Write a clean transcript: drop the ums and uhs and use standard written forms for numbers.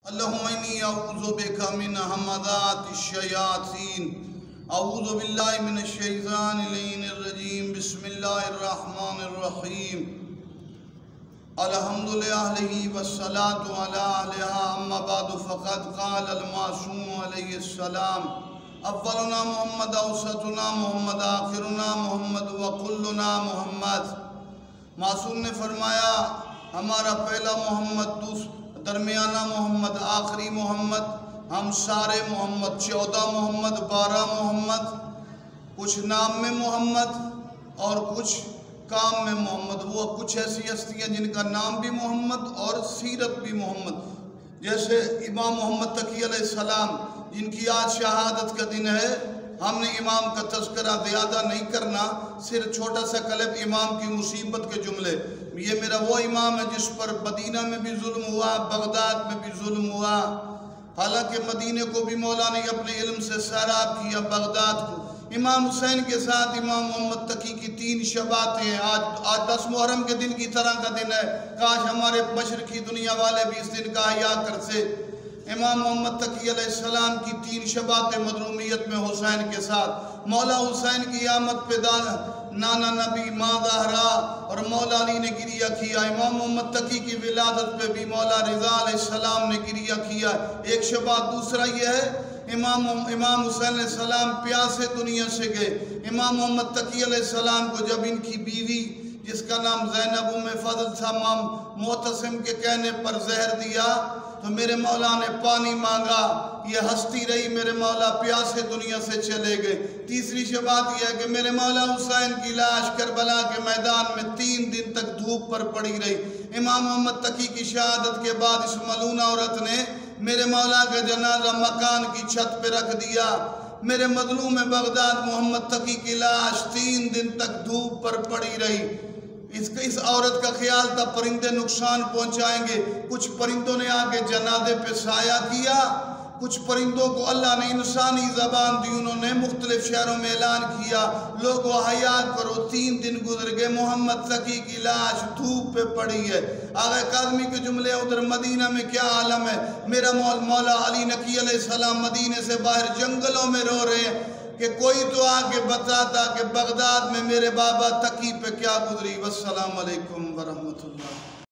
اللہم انی اعوذ بک من ہمزات الشیاطین اعوذ باللہ من الشیطان اللعین الرجیم بسم اللہ الرحمن الرحیم الحمدللہ والصلاة علی اہلہا اما بعد فقد قال المعصوم علیہ السلام اولنا محمد اوسطنا محمد آخرنا محمد وکلنا محمد۔ معصوم نے فرمایا ہمارا پہلا محمد، درمیانہ محمد، آخری محمد، ہم سارے محمد، 14 محمد، 12 محمد، کچھ نام میں محمد اور کچھ کام میں محمد۔ وہ کچھ ایسی ہستیاں جن کا نام بھی محمد اور سیرت بھی محمد، جیسے امام محمد تقی علیہ السلام جن کی آج شہادت کا دن ہے۔ ہم نے امام کا تذکرہ زیادہ نہیں کرنا، صرف چھوٹا سا کلب امام کی مصیبت کے جملے۔ یہ میرا وہ امام ہے جس پر مدینہ میں بھی ظلم ہوا، بغداد میں بھی ظلم ہوا، حالانکہ مدینہ کو بھی مولا نے اپنے علم سے سیراب کیا، بغداد کو۔ امام حسین کے ساتھ امام محمد تقی کی 3 شباتیں ہیں۔ آج 10 محرم کے دن کی طرح کا دن ہے، کاش ہمارے مشرقی دنیا والے بھی اس دن کا احیاء کرتے۔ امام محمد تقی علیہ السلام کی 3 شباتیں مظلومیت میں حسین کے ساتھ۔ مولا حسین کی آمد پہ نانا نبی، ماں زہرا اور مولا علی نے گریہ کیا۔ امام محمد تقی کی ولادت پہ بھی مولا رضا علیہ السلام نے گریہ کیا۔ ایک شبات۔ دوسرا یہ ہے امام حسین علیہ السلام پیاسے دنیا سے گئے۔ امام محمد تقی علیہ السلام کو جب ان کی بیوی جس کا نام زینب ام فضل تھا، معتصم کے کہنے پر زہر دیا تو میرے مولا نے پانی مانگا، یہ ہستی رہی، میرے مولا پیاسے دنیا سے چلے گئے۔ تیسری شبات یہ ہے کہ میرے مولا حسین کی لاش کربلا کے میدان میں 3 دن تک دھوپ پر پڑی رہی۔ امام محمد تقی کی شہادت کے بعد اس ملعونہ عورت نے میرے مولا کا جنازہ مکان کی چھت پہ رکھ دیا۔ میرے مظلوم بغداد محمد تقی کی لاش 3 دن تک دھوپ پر پڑی رہی۔ اس عورت کا خیال تھا پرندے نقصان پہنچائیں گے، کچھ پرندوں نے آگے جنازے پہ سایہ کیا، کچھ پرندوں کو اللہ نے انسانی زبان دی، انہوں نے مختلف شہروں میں اعلان کیا لوگو حیات کرو۔ 3 دن گزر گئے، محمد تقی کی لاش دھوپ پہ پڑی ہے۔ آغا کاظمی کے جملے ادھر مدینہ میں کیا عالم ہے۔ میرا مولا علی نقی علیہ السلام مدینہ سے باہر جنگلوں میں رو رہے ہیں کہ کوئی تو آگے بتاتا کہ بغداد میں میرے بابا تقی پہ کیا گزری۔ والسلام علیکم ورحمۃ اللہ۔